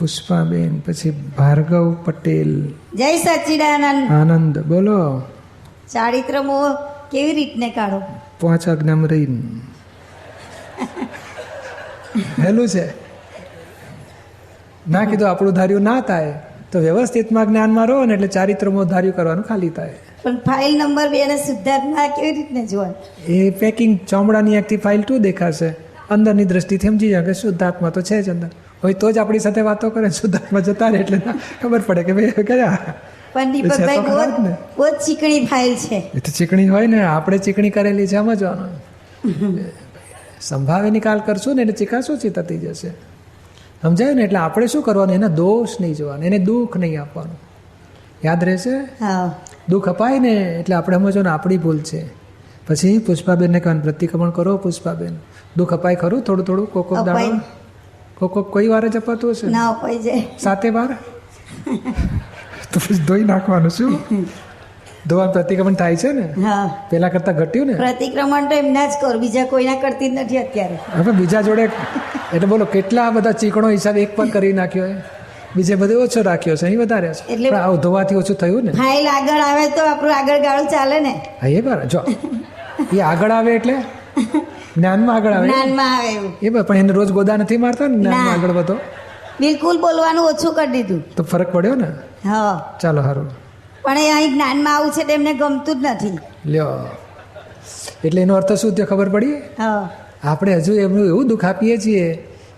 પુષ્પાબેન, પછી ભાર્ગવ પટેલ. જય સચ્ચિદાનંદ. આનંદ. બોલો. ચારિત્ર મોહ કેવી રીતને કાઢો? 5 આજ્ઞામાં રહીને. હેલું છે. ના કીધું આપણું ધાર્યું ના થાય તો વ્યવસ્થિતમાં જ્ઞાનમાં રહો ને એટલે ચારિત્ર મોહ ધાર્યું કરવાનું ખાલી થાય. પણ ફાઇલ નંબર 2 ને શુદ્ધાત્મા કેવી રીતને જોવાનું? એ પેકિંગ ચોમડાની એકથી ફાઇલ 2 દેખાશે. અંદરની દ્રષ્ટિથી સમજી જાય કે શુદ્ધાત્મા તો છે જ અંદર હોય તો જ આપણી સાથે વાતો કરે. શુદ્ધાત્મા જતા રહે એટલે ખબર પડે કે ભાઈ કયા. પણ દીપકભાઈ બહુ જ ચીકણી ફાઇલ છે. એ તો ચીકણી હોય ને, આપણે ચીકણી કરેલી છે સમજવાનું. સંભાવે નિકાલ કરશું ને એટલે ચીકાશોચી થતી જશે. સમજાયું ને? એટલે આપણે શું કરવાનું? એના દોષ નહીં જોવાનું, એને દુઃખ નહીં આપવાનું. યાદ રહેશે? હા. દુઃખ અપાય ને એટલે આપણે સમજવાનું આપણી ભૂલ છે. પછી પુષ્પાબેનને કહેવાનું પ્રતિક્રમણ કરો. પુષ્પાબેન, દુઃખ અપાય ખરું? થોડું થોડું કોક દાડો, કોક કોઈ વાર જ અપાતું હશે? ના અપાઈ જાય. 7 વાર તો પછી ધોઈ નાખવાનું. શું ધોવાનું પ્રતિક્રમણ થાય છે ને? હા. પેલા કરતા ઘટ્યું ને? પ્રતિક્રમણ તો એમના જ કર, બીજા કોઈના કરતી જ નથી અત્યારે. હવે બીજા જોડે એટલે બોલો કેટલા બધા ચીકણો હિસાબ એક પર કરી નાખ્યો હોય, બીજે બધે ઓછો રાખ્યો છે, અહીં વધારે છે. એટલે આવું ધોવાથી ઓછું થયું ને. ફાઇલ આગળ આવે તો આપણું આગળ ગાળું ચાલે ને. હા એ બરાબર. જો એ આગળ આવે એટલે જ્ઞાનમાં આગળ આવે. જ્ઞાનમાં આવે એવું. એ બરાબર. પણ એને રોજ ગોદા નથી મારતા ને જ્ઞાનમાં આગળ વધો. બિલકુલ બોલવાનું ઓછું કરી દીધું તો ફરક પડ્યો ને. હા. ચાલો સારું. પણ એ અહીં જ્ઞાનમાં આવું છે તો એમને ગમતું જ નથી. લ્યો, એટલે એનો અર્થ શું થયો ખબર પડી? હા. આપણે હજુ એમનું એવું દુઃખ આપીએ છીએ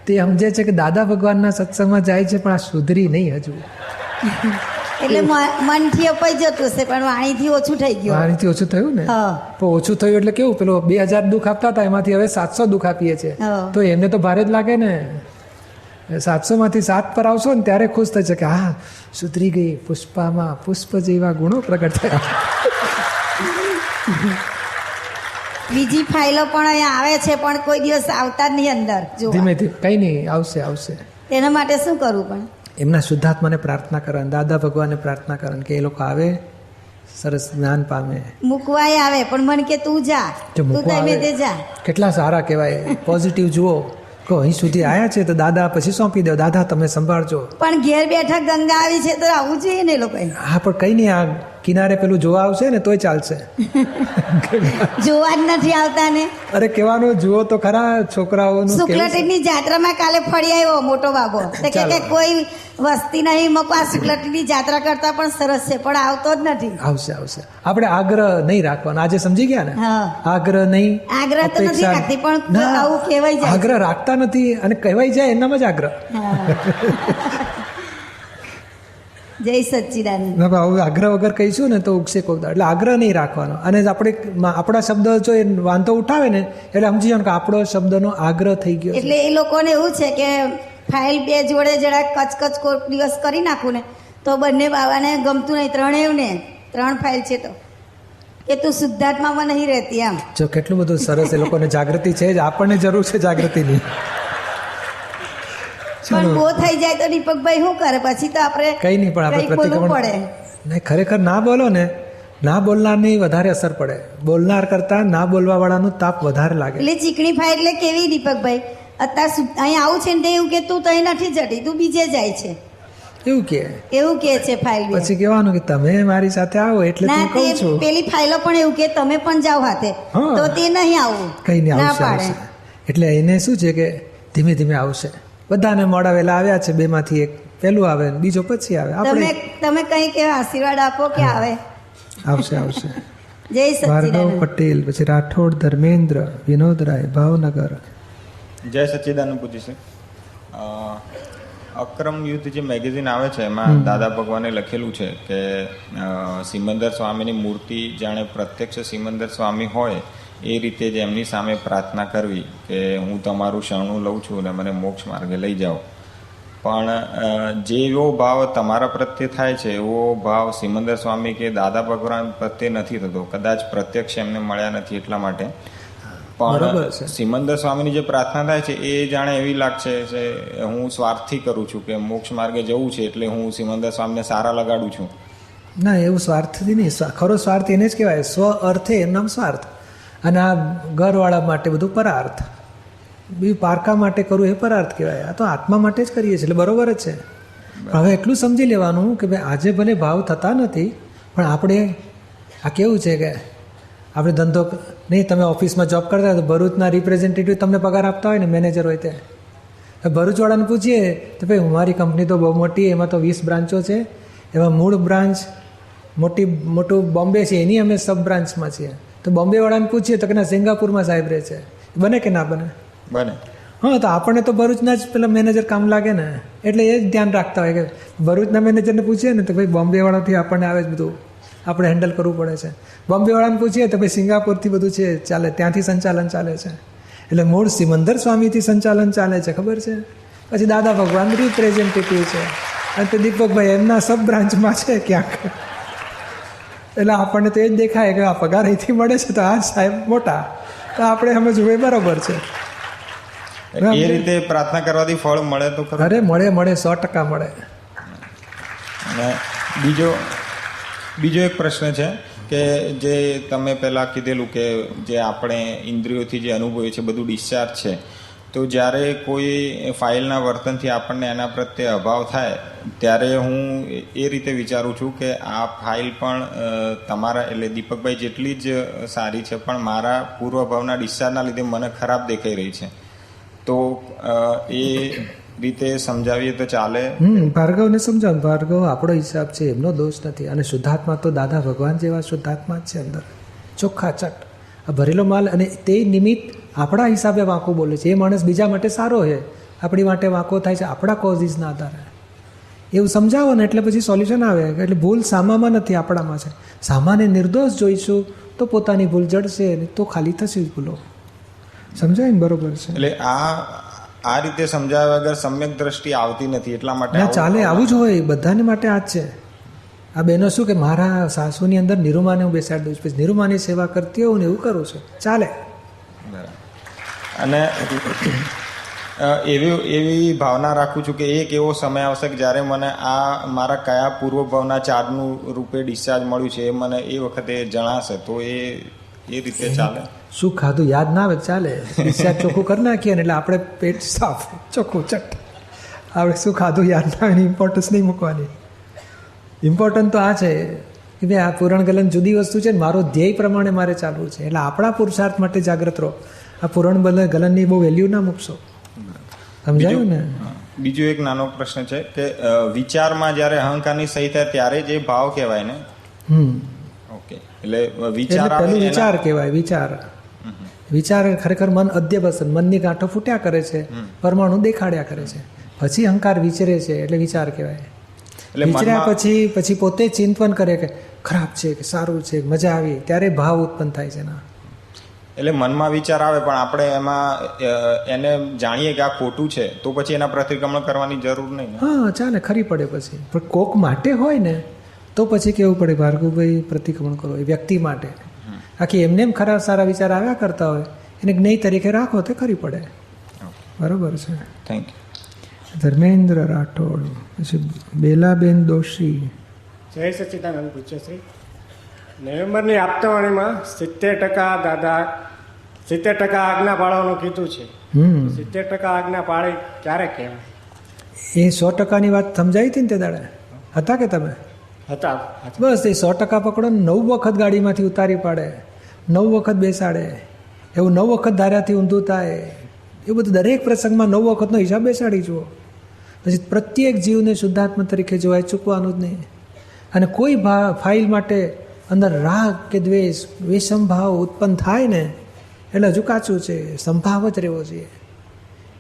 તે સમજે છે કે દાદા ભગવાનના સત્સંગમાં જાય છે પણ આ સુધરી નહીં હજુ. એટલે મનથી અપાઈ જતું હશે પણ વાણીથી ઓછું થઈ ગયું. વાણીથી ઓછું થયું ને. પણ ઓછું થયું એટલે કેવું, પેલો 2000 દુઃખ આપતા હતા એમાંથી હવે 700 દુઃખ આપીએ છીએ તો એમને તો ભારે જ લાગે ને. 700 માંથી 7 પર આવશો ને ત્યારે ખુશ થશે કે હા સુધરી ગઈ, પુષ્પામાં પુષ્પ જેવા ગુણો પ્રગટ થયા. બીજી ફાઇલો પણ અહીંયા આવે છે પણ કોઈ દિવસ આવતા જ નહીં અંદર. ધીમે ધીમે કઈ નહીં, આવશે આવશે. એના માટે શું કરવું? પણ એમના શુદ્ધાત્માને પ્રાર્થના કરવાની, દાદા ભગવાનને પ્રાર્થના કરવાની કે એ લોકો આવે, સરસ જ્ઞાન પામે. મૂકવાય આવે પણ મને કે તું જા, તું તમે તે જા. કેટલા સારા કહેવાય. પોઝિટિવ જુઓ કહો અહીં સુધી આવ્યા છે તો દાદા પછી સોંપી દો, દાદા તમે સંભાળજો. પણ ઘેર બેઠા ગંગા આવી છે તો આવવું જોઈએ ને લોકો. હા પણ કઈ નહીં, આ કિનારે પેલું જોવા આવશે ને તોય ચાલશે. જોવા જ નથી આવતા ને. અરે કહેવાનું જુઓ તો ખરા છોકરાઓનું. શુક્લટીની જાત્રામાં કાલે ફરી આવ્યો મોટો બાબો કે કોઈ વસ્તી નહીં મકવા. શુક્લટીની જાત્રા કરતા પણ સરસ છે પણ આવતો જ નથી. આવશે આવશે. આપણે આગ્રહ નહીં રાખવાનો. આજે સમજી ગયા ને? આગ્રહ નહીં. આગ્રહ તો નથી રાખતી પણ આવું કહેવાય જાય. આગ્રહ રાખતા નથી અને કહેવાય જાય એનામાં જ આગ્રહ. જય સચ્ચિદાનંદ. આગ્રહ વગર કહીશું ને તો ઉગશે કોક. એટલે આગ્રહ નહીં રાખવાનો. અને આપણે આપણા શબ્દ જો એ વાંધો ઉઠાવે ને એટલે સમજી જવાનું કે આપણો શબ્દનો આગ્રહ થઈ ગયો. એટલે એ લોકોને એવું છે કે ફાઇલ 2 જોડે જરા કચકચ કોઈક દિવસ કરી નાખું ને તો બંને બાબાને ગમતું નહીં. 3 ને 3 ફાઇલ છે તો કે તું શુદ્ધાત્મામાં નહીં રહેતી. આમ જો કેટલું બધું સરસ. એ લોકોને જાગૃતિ છે જ, આપણને જરૂર છે જાગૃતિની. પણ બહુ થઈ જાય તો દીપકભાઈ શું કરે પછી? તો આપણે કઈ નહીં, પણ આપણે પ્રતિક્રમણ પડે નહીં. ખરેખર ના બોલો ને, ના બોલનારની વધારે અસર પડે. બોલનાર કરતા ના બોલવા વાળાનું તાપ વધારે લાગે. એટલે ચીકણી ફાઇલ એટલે કેવી દીપકભાઈ? અત્યારે અહીં આવું છે ને એવું કે તું તઈ નથી જતી, તું બીજે જાય છે એવું કે છે ફાઇલ. પછી કહેવાનું કે તમે મારી સાથે આવો એટલે હું કહું છું. પેલી ફાઇલો પણ એવું કે તમે પણ જાઓ હાથે તો તે નહીં આવું. કઈ નહીં, આવશે. એટલે એને શું છે કે ધીમે ધીમે આવશે. બધાને મોડા વેલા આવ્યા છે, 2 માંથી એક પહેલું આવે ને બીજો પછી આવે. તમે કઈ કે આશીર્વાદ આપો કે આવે. આવશે આવશે. જય સચ્ચિદાનંદ. ભાર્ગવ પટેલ, પછી રાઠોડ ધર્મેન્દ્ર, વિનોદરાય ભાવનગર. જય સચ્ચિદાનંદ પૂજી છે. અક્રમ યુદ્ધ જે મેગેઝિન આવે છે એમાં દાદા ભગવાને લખેલું છે કે સિમંદર સ્વામીની મૂર્તિ જાણે પ્રત્યક્ષ સિમંદર સ્વામી હોય એ રીતે જ એમની સામે પ્રાર્થના કરવી કે હું તમારું શરણું લઉં છું અને મને મોક્ષ માર્ગે લઈ જાઓ. પણ જેવો ભાવ તમારા પ્રત્યે થાય છે એવો ભાવ સિમંદર સ્વામી કે દાદા ભગવાન પ્રત્યે નથી થતો. કદાચ પ્રત્યક્ષ એમને મળ્યા નથી એટલા માટે. પણ સિમંદર સ્વામીની જે પ્રાર્થના થાય છે એ જાણે એવી લાગશે કે હું સ્વાર્થથી કરું છું કે મોક્ષ માર્ગે જવું છે એટલે હું સિમંદર સ્વામીને સારા લગાડું છું. ના, એવું સ્વાર્થથી નહીં. ખરો સ્વાર્થ એને જ કહેવાય. સ્વ અર્થે એનું નામ સ્વાર્થ. અને આ ઘરવાળા માટે બધું પરાર્થ. પારકા માટે કરવું એ પરાર્થ કહેવાય. આ તો આત્મા માટે જ કરીએ છીએ એટલે બરોબર જ છે. હવે એટલું સમજી લેવાનું કે ભાઈ આજે ભલે ભાવ થતા નથી, પણ આપણે આ કેવું છે કે આપણે ધંધો નહીં, તમે ઓફિસમાં જોબ કરતા હોય તો ભરૂચના રિપ્રેઝેન્ટેટિવ તમને પગાર આપતા હોય ને, મેનેજર હોય તે ભરૂચવાળાને પૂછીએ તો ભાઈ મારી કંપની તો બહુ મોટી, એમાં તો 20 બ્રાન્ચો છે, એમાં મૂળ બ્રાન્ચ મોટું બોમ્બે છે, એની અમે સબ બ્રાન્ચમાં છીએ. તો બોમ્બેવાળાને પૂછીએ તો કે ના સિંગાપુરમાં સાહેબ રહે છે. બને કે ના બને? બને. હા, તો આપણને તો ભરૂચના જ પેલા મેનેજર કામ લાગે ને, એટલે એ જ ધ્યાન રાખતા હોય કે ભરૂચના મેનેજરને પૂછીએ ને તો ભાઈ બોમ્બેવાળાથી આપણને આવે જ બધું, આપણે હેન્ડલ કરવું પડે છે. બોમ્બેવાળાને પૂછીએ તો ભાઈ સિંગાપુરથી બધું છે ચાલે, ત્યાંથી સંચાલન ચાલે છે. એટલે મૂળ સિમંદર સ્વામીથી સંચાલન ચાલે છે, ખબર છે. પછી દાદા ભગવાન રિપ્રેઝેન્ટેટિવ છે, અને તે દીપકભાઈ એમના સબ બ્રાન્ચમાં છે ક્યાંક. એટલે આપણને તો એ જ દેખાય કે આ પગાર અહીંથી મળે છે તો આ સાહેબ મોટા, તો આપણે સમજવું એ બરાબર છે. એ રીતે પ્રાર્થના કરવાથી ફળ મળે તો ખરું? અરે મળે 100% મળે. અને બીજો એક પ્રશ્ન છે કે જે તમે પહેલાં કીધેલું કે જે આપણે ઇન્દ્રિયોથી જે અનુભવીએ છીએ બધું ડિસ્ચાર્જ છે, તો જ્યારે કોઈ ફાઇલના વર્તનથી આપણને એના પ્રત્યે અભાવ થાય ત્યારે હું એ રીતે વિચારું છું કે આ ફાઇલ પણ તમારા એટલે દીપકભાઈ જેટલી જ સારી છે, પણ મારા પૂર્વભાવના ડિસ્ચાર્જના લીધે મને ખરાબ દેખાઈ રહી છે. તો એ રીતે સમજાવીએ તો ચાલે? ભાર્ગવને સમજાવ. ભાર્ગવ આપણો હિસાબ છે, એમનો દોષ નથી. અને શુદ્ધાત્મા તો દાદા ભગવાન જેવા શુદ્ધાત્મા જ છે અંદર, ચોખ્ખા ચટ. આ ભરેલો માલ, અને તે નિમિત્ત આપણા હિસાબે વાંકો બોલે છે. એ માણસ બીજા માટે સારો છે, આપણી માટે વાંકો થાય છે આપણા કોઝિસના આધારે. એવું સમજાવો ને એટલે પછી સોલ્યુશન આવે. એટલે ભૂલ સામામાં નથી, આપણામાં છે. સામાને નિર્દોષ જોઈશું તો પોતાની ભૂલ જડશે, તો ખાલી થશે જ ભૂલો. સમજાય ને? બરોબર છે. એટલે આ રીતે સમજાવ્યા વગર સમ્યક દ્રષ્ટિ આવતી નથી, એટલા માટે ના ચાલે, આવું જ હોય બધાને માટે. આ જ છે. આ બહેનો શું કે મારા સાસુની અંદર નિરૂમાને હું બેસાડી દઉં છું, પછી નિરૂમાની સેવા કરતી હોઉં ને એવું કરું છું, ચાલે. અને એવી ભાવના રાખું છું કે એક એવો સમય આવશે કે જ્યારે મને આ મારા કયા પૂર્વભાવના ચાર્જનું રૂપે ડિસ્ચાર્જ મળ્યું છે એ મને એ વખતે જણાશે, તો એ રીતે ચાલે. શું ખાધું યાદ ના આવે ચાલે, ડિસ્ચાર્જ ચોખ્ખું કરી નાખીએ ને એટલે આપણે પેટ સાફ, ચોખ્ખું ચટ. આપણે શું ખાધું યાદ ના આવે એની ઇમ્પોર્ટન્સ નહીં મૂકવાની. ઇમ્પોર્ટન્ટ તો આ છે કે ભાઈ આ પુરાણ ગલન જુદી વસ્તુ છે ને, મારો ધ્યેય પ્રમાણે મારે ચાલવું છે. એટલે આપણા પુરુષાર્થ માટે જાગ્રત રહો. આ પુરાણ ગલનની બહુ વેલ્યુ ના મૂકશો. સમજાયું ને? બીજો એક નાનો પ્રશ્ન છે કે વિચારમાં જ્યારે અહંકારની સહી થાય ત્યારે જે ભાવ કહેવાય ને, ઓકે, એટલે પેલું વિચાર કહેવાય. વિચાર ખરેખર મન અધ્યવસન, મનની ગાંઠો ફૂટ્યા કરે છે, પરમાણુ દેખાડ્યા કરે છે, પછી અહંકાર વિચરે છે એટલે વિચાર કહેવાય. વિચર્યા પછી પોતે ચિંતન કરે કે ખરાબ છે કે સારું છે, મજા આવી, ત્યારે ભાવ ઉત્પન્ન થાય છે. ના એટલે મનમાં વિચાર આવે પણ આપણે એમાં એને જાણીએ કે આ ખોટું છે તો પછી એના પ્રતિક્રમણ કરવાની જરૂર નહીં. હા ચાલે, ખરી પડે પછી. પણ કોક માટે હોય ને તો પછી કેવું પડે ભાર્ગવભાઈ પ્રતિક્રમણ કરો. એ વ્યક્તિ માટે આખી એમને એમ ખરાબ સારા વિચાર આવ્યા કરતા હોય એને જ્ઞેય તરીકે રાખો તો ખરી પડે. બરોબર છે. Thank you. ધર્મેન્દ્ર રાઠોડ, પછી બેલાબેન દોશી. જય સચ્ચિદાનંદ પૂજ્યશ્રી. નવેમ્બરની આપતાવાણીમાં 70% દાદા 70% આજ્ઞા પાળવાનું કીધું છે. 70% આજ્ઞા પાળી ક્યારે કહેવાય? એ 100%ની વાત સમજાવી હતી ને તે દાડે હતા કે તમે હતા? બસ એ 100% પકડો ને 9 વખત ગાડીમાંથી ઉતારી પાડે, 9 વખત બેસાડે, એવું 9 વખત ધાર્યાથી ઊંધું થાય, એવું બધું દરેક પ્રસંગમાં 9 વખતનો હિસાબ બેસાડી જુઓ. પછી પ્રત્યેક જીવને શુદ્ધાત્મા તરીકે જોવાય, ચૂકવાનું જ નહીં. અને કોઈ ફાઇલ માટે અંદર રાગ કે દ્વેષ, વિષમ ભાવ ઉત્પન્ન થાય ને એટલે હજુ કાચું છે, સંભાવ જ રહેવો જોઈએ.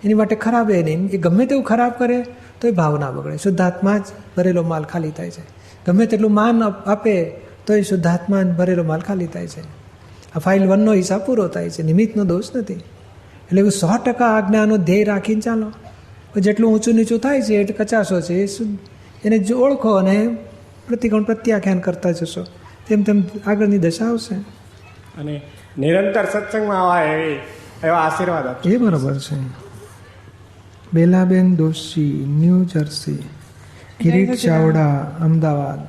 એની માટે ખરાબ એ નહીં. એ ગમે તેવું ખરાબ કરે તો એ ભાવ ના બગડે. શુદ્ધાત્મા જ ભરેલો માલ ખાલી થાય છે. ગમે તેટલું માન આપે તો એ શુદ્ધાત્મા ભરેલો માલ ખાલી થાય છે. આ ફાઇલ 1નો હિસાબ પૂરો થાય છે, નિમિત્તનો દોષ નથી. એટલે એવું 100% આજ્ઞાનો ધ્યેય રાખીને ચાલો. જેટલું ઊંચું નીચું થાય છે એટલે કચાશો છે એને જો ઓળખો અને પ્રતિકોણ પ્રત્યાખ્યાન કરતા જશો, તેમ તેમ આગળની દશા આવશે. અને નિરંતર સત્સંગમાં આવા એવા આશીર્વાદ આપો. એ બરાબર છે. Belaben Doshi, new jersey. કિરીટ ચાવડા, અમદાવાદ.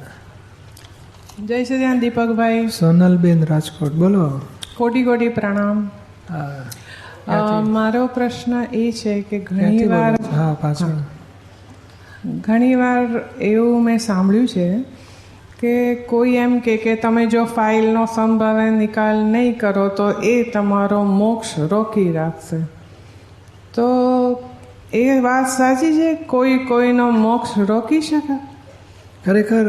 જય સચિદાનંદ દીપકભાઈ. સોનલબેન, રાજકોટ. બોલો. કોટી કોટી પ્રણામ. મારો પ્રશ્ન એ છે કે ઘણી વાર ઘણીવાર એવું મેં સાંભળ્યું છે કે કોઈ એમ કે તમે જો ફાઇલનો સંભાવે નિકાલ નહીં કરો તો એ તમારો મોક્ષ રોકી રાખશે. તો એ વાત સાચી છે? કોઈનો મોક્ષ રોકી શકે? ખરેખર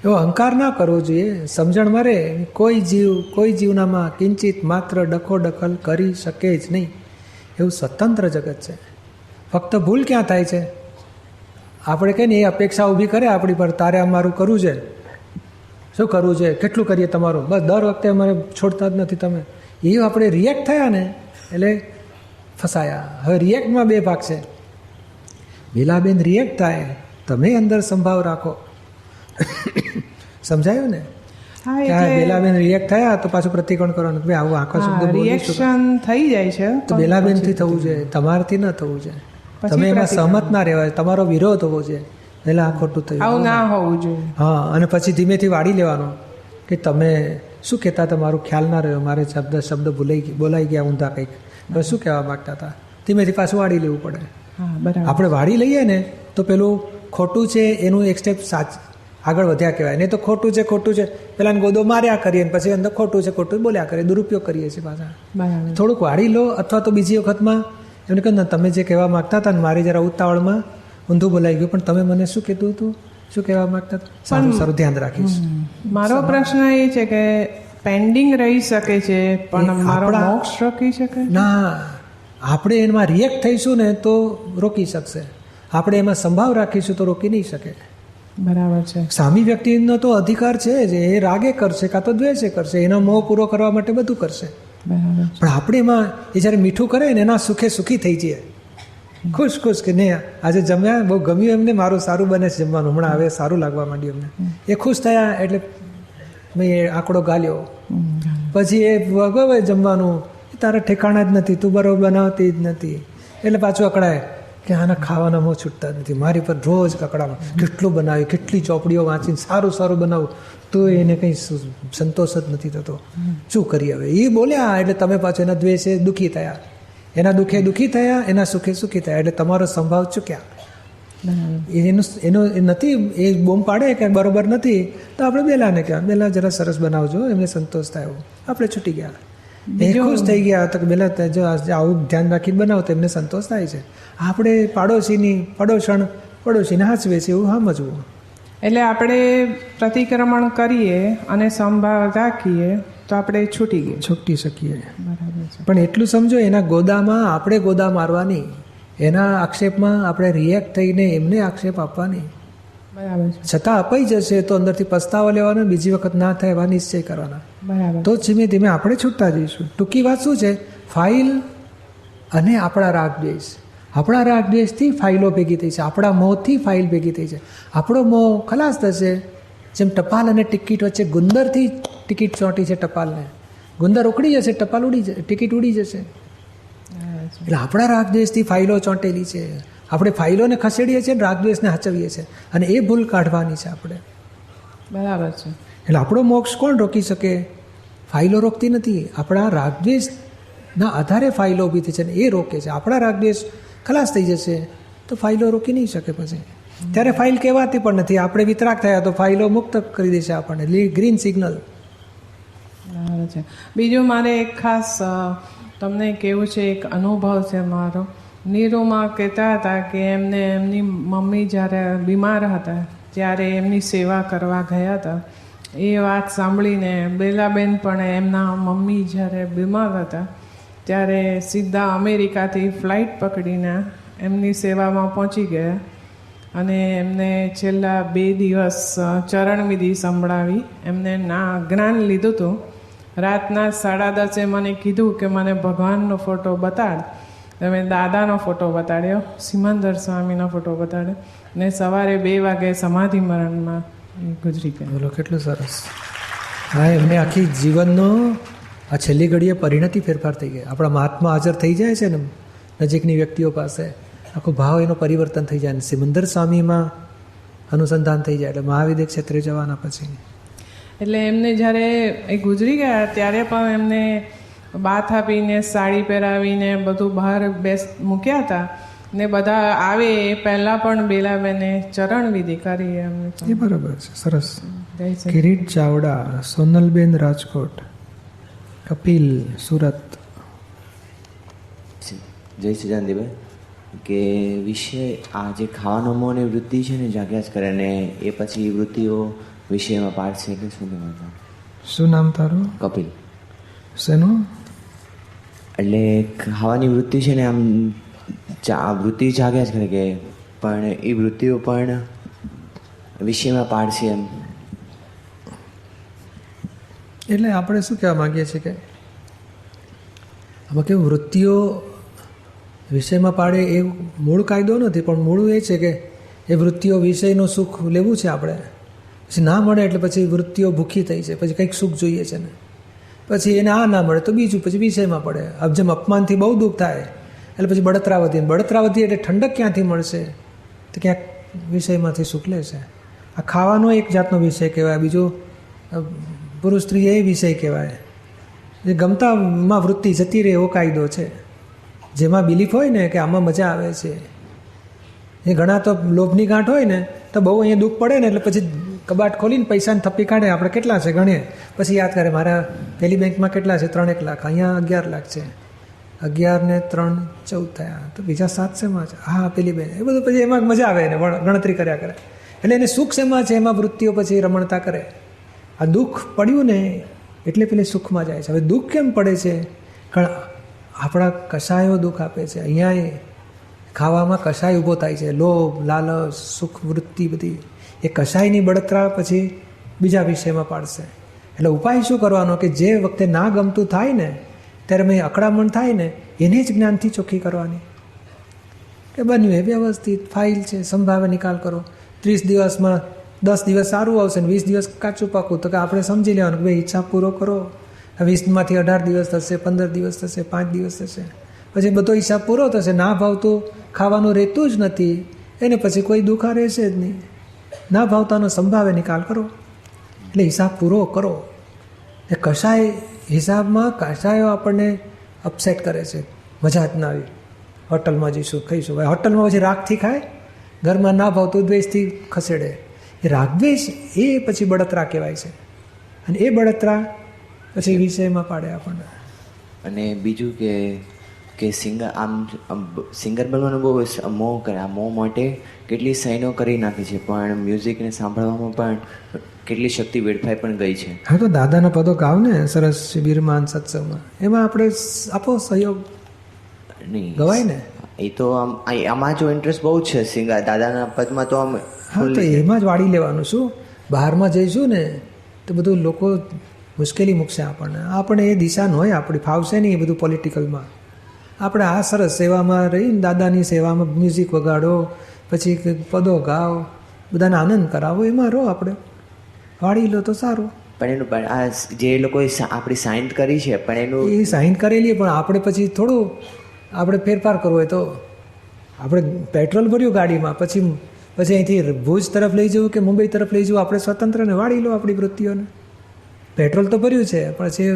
એવો અહંકાર ના કરવો જોઈએ. સમજણ મરે કોઈ જીવનામાં કિંચિત માત્ર ડખો દખલ કરી શકે જ નહીં. એવું સ્વતંત્ર જગત છે. ફક્ત ભૂલ ક્યાં થાય છે? આપણે કહીએ ને એ અપેક્ષા ઊભી કરે આપણી પર, તારે અમારું કરવું છે, શું કરવું છે, કેટલું કરીએ તમારું, બસ દર વખતે અમારે છોડતા જ નથી તમે. એ આપણે રિએક્ટ થયા ને એટલે ફસાયા. હવે રિએક્ટમાં બે ભાગ છે. બેલાબેન રિએક્ટ થાય, તમે અંદર સંભાવ રાખો. સમજાયું ને? બેલાબેન રિએક્ટ થયા તો પાછું પ્રતિકોણ કરવાનું, ભાઈ આવું આખો શબ્દ રિએક્શન થઈ જાય છે. તો બેલાબેનથી થવું જોઈએ, તમારાથી ન થવું જોઈએ. તમે એમાં સહમત ના રહેવાય, તમારો વિરોધ હોવો જોઈએ. એટલે આ ખોટું થયું, આવું ના હોવું જોઈએ. હા, અને પછી ધીમેથી વાળી લેવાનો કે તમે શું કહેતા, તમારું ખ્યાલ ના રહ્યો, મારે શબ્દ બોલાઈ ગયા ઊંધા કંઈક, હવે શું કહેવા માગતા હતા. ધીમેથી પાછું વાળી લેવું પડે. આપણે વાળી લઈએ ને તો પેલું ખોટું છે એનું એક સ્ટેપ આગળ વધ્યા કહેવાય. નહીં તો ખોટું છે પેલા ગોદો માર્યા કરીએ ને પછી અંદર ખોટું બોલ્યા કરીએ, દુરુપયોગ કરીએ છીએ પાછા. થોડુંક વાળી લો, અથવા તો બીજી વખતમાં એમને કહે તમે જે કહેવા માગતા હતા ને મારી જરા ઉતાવળમાં ઊંધું બોલાઈ ગયું, પણ તમે મને શું કીધું હતું, શું કહેવા માગતા હતા, સારું ધ્યાન રાખીશ. મારો પ્રશ્ન એ છે કે પેન્ડિંગ રહી શકે છે પણ મારો મોક્ષ રોકી શકે ના. આપણે એમાં રિએક્ટ થઈશું ને તો રોકી શકશે, આપણે એમાં સંભાવ રાખીશું તો રોકી નહીં શકે. બરાબર છે. સામી વ્યક્તિનો તો અધિકાર છે જ, એ રાગે કરશે કાં તો દ્વેષે કરશે, એનો મોહ પૂરો કરવા માટે બધું કરશે. પણ આપણે એમાં એ જ્યારે મીઠું કરે ને એના સુખે સુખી થઈ જઈએ, ખુશ કે નહીં આજે જમ્યા, બહુ ગમ્યું એમને, મારું સારું બને છે જમવાનું, હમણાં હવે સારું લાગવા માંડ્યું એમને, એ ખુશ થયા એટલે મેં એ આંકડો ગાલ્યો. પછી એ વગવે જમવાનું, તારા ઠેકાણા જ નથી, તું બરોબર બનાવતી જ નથી, એટલે પાછું અકળાય કે આના ખાવાના મોં છૂટતા નથી, મારી પર રોજ કકડામાં, કેટલું બનાવ્યું, કેટલી ચોપડીઓ વાંચીને સારું બનાવું તો એને કંઈ સંતોષ જ નથી થતો, શું કરીએ હવે. એ બોલ્યા એટલે તમે પાછું એના દ્વેષે દુઃખી થયા, એના દુઃખે દુઃખી થયા, એના સુખે સુખી થયા, એટલે તમારો સંભાવ ચૂક્યા. એનું નથી એ બોમ્બ પાડે કે બરોબર નથી તો આપણે બેલાને કહેવાય, બેલા જરા સરસ બનાવજો, એમને સંતોષ થાય, આપણે છૂટી ગયા. એ ખુશ થઈ ગયા તો બેલા જો આવું ધ્યાન રાખીને બનાવો તો એમને સંતોષ થાય છે. આપણે પડોશીને હાચવે છે એવું સમજવું. એટલે આપણે પ્રતિક્રમણ કરીએ અને સંભાવ રાખીએ તો આપણે છૂટી શકીએ. બરાબર છે. પણ એટલું સમજો, એના ગોદામાં આપણે ગોદા મારવાની, એના આક્ષેપમાં આપણે રિએક્ટ થઈને એમને આક્ષેપ આપવાની. બરાબર છે. છતાં અપાઈ જશે તો અંદરથી પસ્તાવો લેવાનો, બીજી વખત ના થાય એવા નિશ્ચય કરવાના. બરાબર. તો ધીમે ધીમે આપણે છૂટતા જઈશું. ટૂંકી વાત શું છે, ફાઇલ અને આપણા રાગદ્વેષ, આપણા રાગદ્વેષથી ફાઇલો ભેગી થઈ છે, આપણા મોહથી ફાઇલ ભેગી થઈ છે. આપણો મોહ ખલાસ થશે, જેમ ટપાલ અને ટિકિટ વચ્ચે ગુંદરથી ટિકિટ ચોંટી છે, ટપાલને ગુંદર ઉકળી જશે, ટપાલ ટિકિટ ઉડી જશે. એટલે આપણા રાગદ્વેષથી ફાઇલો ચોંટેલી છે, આપણે ફાઇલોને ખસેડીએ છીએ, રાગદ્વેષને હચવીએ છીએ, અને એ ભૂલ કાઢવાની છે આપણે. બરાબર છે. એટલે આપણો મોક્ષ કોણ રોકી શકે? ફાઇલો રોકતી નથી, આપણા રાગદ્વેષના આધારે ફાઇલો ઊભી થઈ છે ને એ રોકે છે. આપણા રાગદ્વેષ ખલાસ થઈ જશે તો ફાઇલો રોકી નહીં શકે. પછી ત્યારે ફાઇલ કહેવાતી પણ નથી. આપણે વિતરાગ થયા તો ફાઇલો મુક્ત કરી દેશે આપણને, ગ્રીન સિગ્નલ. બરાબર છે. બીજું મારે એક ખાસ તમને કેવું છે, એક અનુભવ છે મારો. નીરુમાં કહેતા હતા કે એમની મમ્મી જ્યારે બીમાર હતા ત્યારે એમની સેવા કરવા ગયા હતા. એ વાત સાંભળીને બેલાબેન પણ એમના મમ્મી જ્યારે બીમાર હતા ત્યારે સીધા અમેરિકાથી ફ્લાઇટ પકડીને એમની સેવામાં પહોંચી ગયા અને એમને છેલ્લા 2 દિવસ ચરણવિધિ સંભળાવી, એમને જ્ઞાન લીધું હતું. રાતના 10:30 મને કીધું કે મને ભગવાનનો ફોટો બતાડ. તમે દાદાનો ફોટો બતાડ્યો, સિમંદર સ્વામીનો ફોટો બતાડ્યો, ને સવારે 2 વાગે સમાધિ મરણમાં ગુજરી ગયા. બોલો કેટલું સરસ. હા, એમને આખી જીવનનો આ છેલ્લી ઘડીએ પરિણતિ ફેરફાર થઈ ગઈ. આપણા મહાત્મા હાજર થઈ જાય છે ને નજીકની વ્યક્તિઓ પાસે, આખો ભાવ એનો પરિવર્તન થઈ જાય, અને સિમંદર સ્વામીમાં અનુસંધાન થઈ જાય, એટલે મહાવિદ્ય ક્ષેત્રે જવાના પછી. એટલે એમને જ્યારે એ ગુજરી ગયા ત્યારે પણ એમને બાથ આપીને સાડી પહેરાવીને બધું બહાર મૂક્યા હતા. ને બધા આવે એ પહેલાં પણ બેલાબેને ચરણ વિધિ કરી એમને તો. એ બરાબર છે, સરસ. જય શ્રી કિરીટ ચાવડા, સોનલબેન રાજકોટ, કપિલ સુરત. જય સજાનંદીભાઈ, કે વિષય આ જે ખાવાનો મોંની વૃત્તિ છે ને જાગ્યા જ કરે ને એ પછી વૃત્તિઓ વિષયમાં પાડશે એટલે શું કહેવાય? શું નામ તારું? કપિલ. શેનું? એટલે ખાવાની વૃત્તિ છે ને આમ વૃત્તિ જાગ્યા જ કરે કે પણ એ વૃત્તિઓ પણ વિષયમાં પાડશે એમ. એટલે આપણે શું કહેવા માગીએ છીએ કે આમાં કેવું વૃત્તિઓ વિષયમાં પાડે એ મૂળ કાયદો નથી, પણ મૂળ એ છે કે એ વૃત્તિઓ વિષયનું સુખ લેવું છે આપણે, પછી ના મળે એટલે પછી વૃત્તિઓ ભૂખી થઈ છે, પછી કંઈક સુખ જોઈએ છે ને પછી એને આ ના મળે તો બીજું પછી વિષયમાં પડે. अब જેમ અપમાનથી બહુ દુઃખ થાય એટલે પછી બળતરાવતી એટલે ઠંડક ક્યાંથી મળશે? તો ક્યાંક વિષયમાંથી સુખ લે છે. આ ખાવાનો એક જાતનો વિષય કહેવાય, બીજો પુરુષ સ્ત્રી એ વિષય કહેવાય. જે ગમતામાં વૃત્તિ જતી રહે એવો કાયદો છે, જેમાં બિલીફ હોય ને કે આમાં મજા આવે છે. એ ઘણા તો લોભની ગાંઠ હોય ને તો બહુ અહીંયા દુઃખ પડે ને એટલે પછી કબાટ ખોલીને પૈસાની થપ્પી કાઢે, આપણે કેટલા છે ગણીએ, પછી યાદ કરે મારા પેલી બેંકમાં કેટલા છે, 3 લાખ, અહીંયા 11 લાખ છે, 11 ને 3 14 થયા, તો બીજા 7 શેમાં છે, હા પેલી બેંક, એ બધું પછી એમાં મજા આવે ને ગણતરી કર્યા કરે. એટલે એને સુખ શેમાં છે એમાં વૃત્તિઓ પછી રમણતા કરે. આ દુઃખ પડ્યું ને એટલે પેલી સુખમાં જાય છે. હવે દુઃખ કેમ પડે છે? કારણ આપણા કષાયો દુઃખ આપે છે. અહીંયા ખાવામાં કષાય ઊભો થાય છે, લોભ, લાલચ, સુખ વૃત્તિ બધી. એ કષાયની બળતરા પછી બીજા વિષયમાં પાડશે. એટલે ઉપાય શું કરવાનો કે જે વખતે ના ગમતું થાય ને ત્યારે મેં અકળામણ થાય ને એને જ જ્ઞાનથી ચોખ્ખી કરવાની. કે બન્યું એ વ્યવસ્થિત ફાઇલ છે, સંભાવે નિકાલ કરો. 30 દિવસમાં 10 દિવસ સારું આવશે ને 20 દિવસ કાચું પાકું, તો કે આપણે સમજી લેવાનું કે ભાઈ ઈચ્છા પૂરો કરો. 20માંથી 18 દિવસ થશે, 15 દિવસ થશે, 5 દિવસ થશે, પછી બધો હિસાબ પૂરો થશે. ના ભાવતું ખાવાનું રહેતું જ નથી, એને પછી કોઈ દુઃખા રહેશે જ નહીં. ના ભાવતાનો સંભાવે નિકાલ કરો, એટલે હિસાબ પૂરો કરો. એ કષાય હિસાબમાં કષાયો આપણને અપસેટ કરે છે, મજા જ ના આવી. હોટલમાં જઈશું ખાઈશું, ભાઈ હોટલમાં પછી રાગથી ખાય, ઘરમાં ના ભાવતું દ્વેષથી ખસેડે. એ રાગદ્વેષ એ પછી બળતરા કહેવાય છે, અને એ બળતરા પછી વિષયમાં પાડે આપણને. અને બીજું કે સિંગર બનવાનું બહુ મોહ કરે. આ મોહ માટે કેટલી સહીનો કરી નાખી છે, પણ મ્યુઝિકને સાંભળવામાં પણ કેટલી શક્તિ વેડફાઈ પણ ગઈ છે. હા, તો દાદાના પદો ગાવ ને સરસ શિબિરમાં, સત્સંગમાં, એમાં આપણે આપો સહયોગ, નહીં ગવાય ને. એ તો આમાં જો ઇન્ટરેસ્ટ બહુ છે સિંગર દાદાના પદમાં, તો આમ હા, તો એમાં જ વાળી લેવાનું. શું બહારમાં જઈશું ને તો બધું લોકો મુશ્કેલી મૂકશે આપણને એ દિશા ન હોય, આપણી ફાવશે નહીં એ બધું પોલિટિકલમાં. આપણે આ સરસ સેવામાં રહીને દાદાની સેવામાં મ્યુઝિક વગાડો, પછી પદો ગાઓ, બધાને આનંદ કરાવો, એમાં રહો. આપણે વાળી લો તો સારું. પણ એનું આ જે લોકોએ આપણી સાઇન કરી છે, પણ એનું એ સાઇન કરેલી, પણ આપણે પછી થોડું આપણે ફેરફાર કરવો હોય તો આપણે પેટ્રોલ ભર્યું ગાડીમાં, પછી અહીંથી ભુજ તરફ લઈ જવું કે મુંબઈ તરફ લઈ જવું, આપણે સ્વતંત્રને વાળી લો આપણી વૃત્તિઓને. પેટ્રોલ તો ભર્યું છે, પછી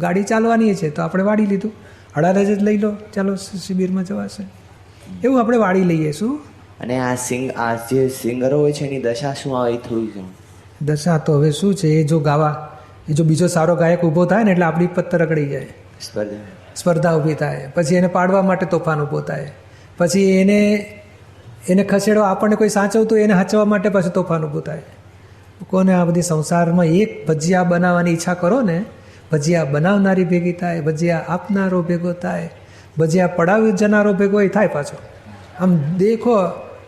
ગાડી ચાલવાની છે તો આપણે વાળી લીધું. અડાલજ જ લઈ લો, ચાલો શિબિરમાં જવાશે, એવું આપણે વાળી લઈએ. શું? અને આ જે સિંગરો હોય છે એની દશા શું આવે એ થોડું દશા તો હવે શું છે, એ જો ગાવા, એ જો બીજો સારો ગાયક ઊભો થાય ને એટલે આપણી પત્તર રગડી જાય, સ્પર્ધા ઊભી થાય, પછી એને પાડવા માટે તોફાન ઊભો થાય, પછી એને ખસેડવા આપણને કોઈ સાચવતું એને સાચવવા માટે પાછું તોફાન ઊભું થાય. કોને આ બધી સંસારમાં એક ભજીયા બનાવવાની ઈચ્છા કરો ને, ભજીયા બનાવનારી ભેગી થાય, ભજીયા આપનારો ભેગો થાય, ભજીયા પડાવી જનારો ભેગો એ થાય પાછો. આમ દેખો,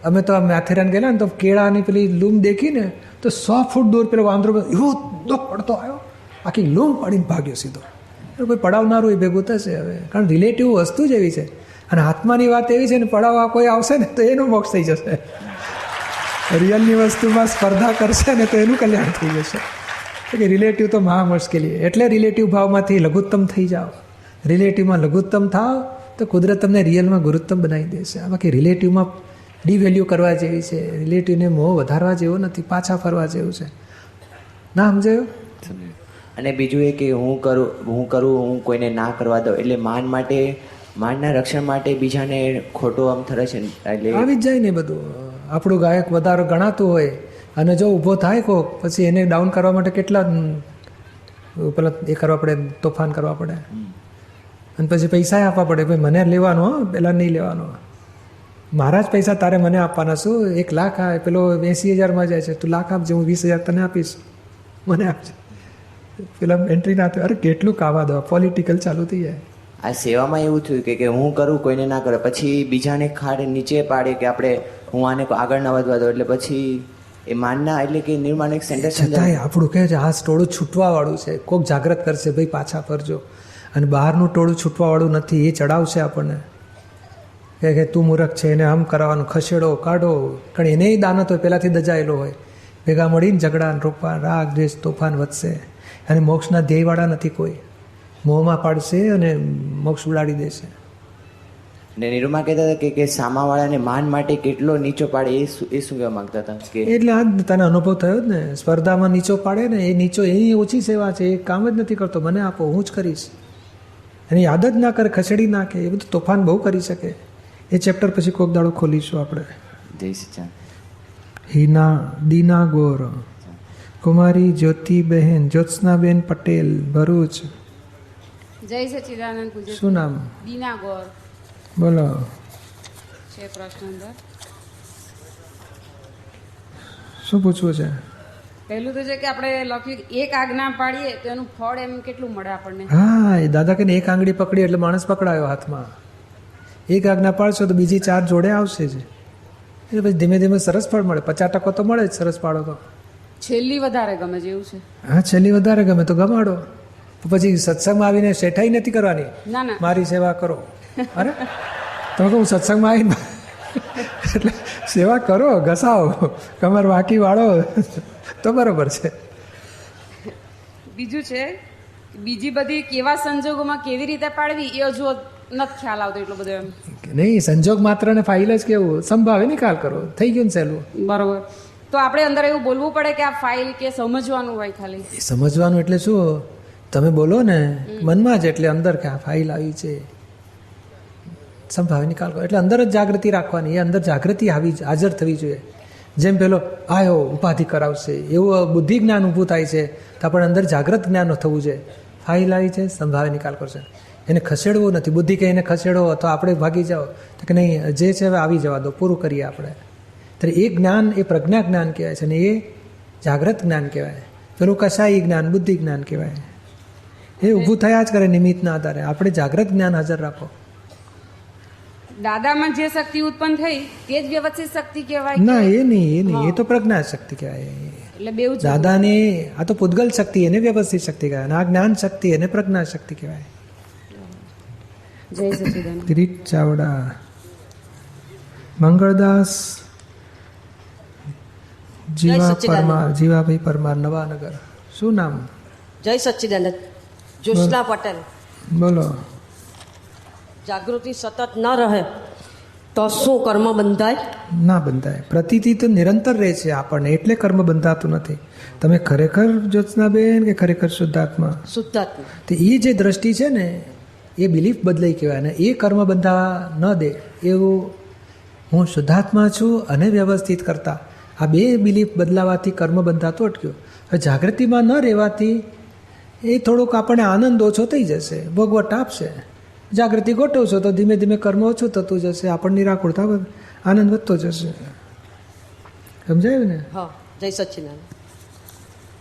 અમે તો માથેરાન ગયેલા ને તો કેળાની પેલી લૂમ દેખીને તો 100 ફૂટ દૂર પેલો વાંદરો એવો દોખ પડતો આવ્યો, આખી લૂમ પાડીને ભાગ્યો સીધો. કોઈ પડાવનારું એ ભેગું થશે. હવે કારણ રિલેટિવ વસ્તુ જ એવી છે, અને આત્માની વાત એવી છે ને, પડાવવા કોઈ આવશે ને તો એનો મોક્ષ થઈ જશે. રિયલની વસ્તુમાં સ્પર્ધા કરશે ને તો એનું કલ્યાણ થઈ જશે. કે રિલેટિવ તો મહા મુશ્કેલી, એટલે રિલેટિવ ભાવમાંથી લઘુત્તમ થઈ જાઓ. રિલેટિવમાં લઘુત્તમ થાવ તો કુદરત તમને રિયલમાં ગુરુત્તમ બનાવી દેશે. બાકી રિલેટિવમાં ડિવેલ્યુ કરવા જેવી છે, રિલેટિવને મોહ વધારવા જેવો નથી, પાછા ફરવા જેવું છે. ના સમજાયું? અને બીજું એ કે હું કરું હું કોઈને ના કરવા દઉં, એટલે માન માટે માંડના રક્ષણ માટે બીજાને ખોટો આમ થરે છે ને, એટલે આવી જ જાય ને બધું. આપણું ગાયક વધારે ગણાતું હોય અને જો ઊભો થાય કોક, પછી એને ડાઉન કરવા માટે કેટલા પેલા એ કરવા પડે, તોફાન કરવા પડે, અને પછી પૈસા આપવા પડે. ભાઈ મને લેવાનો, પેલા નહીં લેવાનો, મારા જ પૈસા તારે મને આપવાના. શું 1 લાખ આ પેલો 80,000 જાય છે, તું લાખ આપજે, હું 20,000 તને આપીશ, મને આપજે. પેલા એન્ટ્રી ના થાય. અરે કેટલું કાવા દો, પોલિટિકલ ચાલુ થઈ જાય. આ સેવામાં એવું થયું કે હું કરું કોઈને ના કરે, પછી બીજાને ખાડે નીચે પાડે કે આપણે હું આને આગળ ના વધવા દો, એટલે પછી એ માનના એટલે કે નિર્માણ એક સેન્ટર છતાંય આપણું કહે છે આ ટોળું છૂટવાવાળું છે, કોઈક જાગૃત કરશે, ભાઈ પાછા ફરજો. અને બહારનું ટોળું છૂટવાવાળું નથી, એ ચડાવશે આપણને કે તું મૂરખ છે, એને આમ કરવાનું, ખસેડો, કાઢો. કારણ એને દાનત હોય, પહેલાંથી દજાયેલો હોય, ભેગા મળીને ઝઘડા, રોપા, રાગ, દ્વેષ, તોફાન વધશે. અને મોક્ષના ધ્યેયવાળા નથી કોઈ, મોંમાં પાડશે અને મોક્ષ ઉડાડી દેશે. ને નિરૂમા કહેતા હતા કે સામાવાળાને માન માટે કેટલો નીચો પાડે, એ શું કહેવા માંગતા હતા કે એટલે આ તને અનુભવ થયો જ ને, સ્પર્ધામાં નીચો પાડે ને, એ નીચો એની ઓછી સેવા છે, એ કામ જ નથી કરતો, મને આપો હું જ કરીશ. એની યાદ જ ના કરે, ખસેડી નાખે, એ બધું તોફાન બહુ કરી શકે. એ ચેપ્ટર પછી કોઈક દાડો ખોલીશું આપણે. જય સચ્ચિદાનંદ. હિના દીના ગોર, કુમારી જ્યોતિબહેન, જ્યોત્સનાબેન પટેલ, ભરૂચ. જય સચ્ચિદાનંદ પૂજ્ય. શું નામ? દીના ગોર બોલો. છે પ્રશ્ન અંદર. શું પૂછવું છે? પહેલું તો છે કે આપણે લખ્યું એક આજ્ઞા પાડીએ તો એનું ફળ એમ કેટલું મળે આપણને? હા, એ દાદા કે એક આંગળી પકડી એટલે માણસ પકડાયો હાથમાં. એક આજ્ઞા પાડશો તો બીજી 4 જોડે આવશે જ. એટલે પછી ધીમે ધીમે સરસ ફળ મળે. 50% તો મળે જ સરસ પાડો તો. છેલ્લી વધારે ગમે જેવું છે. હા, છેલ્લી વધારે ગમે તો ગમાડો. પછી સત્સંગમાં આવીને શેઠાઈ નથી કરવાની, ના ના, મારી સેવા કરો. અરે તમે કહું સત્સંગમાં આવીને એટલે સેવા કરો, ઘસાવો, કમર વાંકી વાળો તો બરોબર છે. બીજું છે બીજી બધી કેવા સંજોગોમાં કેવી રીતે પાડવી એ હજુ નથી ખ્યાલ આવતો એટલો બધો એમ. નહીં, સંજોગ માત્ર ને ફાઇલ જ કેવું, સંભાવે નિકાલ કરો, થઈ ગયું ને સહેલું. બરોબર. તો આપણે અંદર એવું બોલવું પડે કે આ ફાઇલ કે સમજવાનું હોય ખાલી? એ સમજવાનું એટલે શું, તમે બોલો ને મનમાં જ, એટલે અંદર કે આ ફાઇલ આવી છે, સંભાવે નિકાલ કરો. એટલે અંદર જ જાગૃતિ રાખવાની, એ અંદર જાગૃતિ હાજર થવી જોઈએ. જેમ પેલો આયો ઉપાધિ કરાવશે એવું બુદ્ધિ જ્ઞાન ઊભું થાય છે, તો આપણે અંદર જાગૃત જ્ઞાન થવું જોઈએ. ફાઇલ આવી છે, સંભાવે નિકાલ કરશે. એને ખસેડવું નથી. બુદ્ધિ કે એને ખસેડો તો આપણે ભાગી જાઓ, તો કે નહીં, જે છે હવે આવી જવા દો, પૂરું કરીએ આપણે. ત્યારે એ જ્ઞાન એ પ્રજ્ઞા જ્ઞાન કહેવાય છે, અને એ જાગ્રત જ્ઞાન કહેવાય. પેલું કશાઈ જ્ઞાન, બુદ્ધિ જ્ઞાન કહેવાય. એ ઊભું થયા જ કરે નિમિત્તના આધારે. આપણે જાગ્રત જ્ઞાન હાજર રાખો. દાદામાં જે શક્તિ ઉત્પન્ન થઈ તે જ વ્યવસ્થિત શક્તિ કહેવાય? ના, એ નહીં, એ તો પ્રજ્ઞા શક્તિ કહેવાય. એટલે બેઉ જ દાદાની આ તો પૂતગલ શક્તિ, એને વ્યવસ્થિત શક્તિ કહેવાય, અને આ જ્ઞાન શક્તિ એને પ્રજ્ઞા શક્તિ કહેવાય. જય સચ્ચિદાનંદ. કિરીટ ચાવડા, મંગળદાસ, જીવાભાઈ પરમાર, નવાનગર. શું નામ? જય સચ્ચિદાનંદ. જ્યોત્સના પટેલ. બોલો. જાગૃતિ સતત ન રહે તો શું કર્મ બંધાય? ના બંધાય. પ્રતીતિ તો નિરંતર રહે છે આપણને, એટલે કર્મ બંધાતું નથી. તમે ખરેખર જ્યોત્સનાબેન કે ખરેખર શુદ્ધાત્મા? શુદ્ધાત્મા. તો એ જે દ્રષ્ટિ છે ને, એ બિલીફ બદલાઈ કહેવાય ને, એ કર્મ બંધાવા ન દે. એવું હું શુદ્ધાત્મા છું અને વ્યવસ્થિત કરતા, આ બે બિલીફ બદલાવાથી કર્મ બંધાતો અટક્યો. હવે જાગૃતિમાં ન રહેવાથી એ થોડુંક આપણને આનંદ ઓછો થઈ જશે, ભોગવટ આપશે. જાગૃતિ ગોઠવશો તો ધીમે ધીમે કર્મ ઓછું થતું જશે, આપણને નિરાકુરતા આનંદ વધતો જશે. સમજાયું ને? હા. જય સચ્ચિદાનંદ.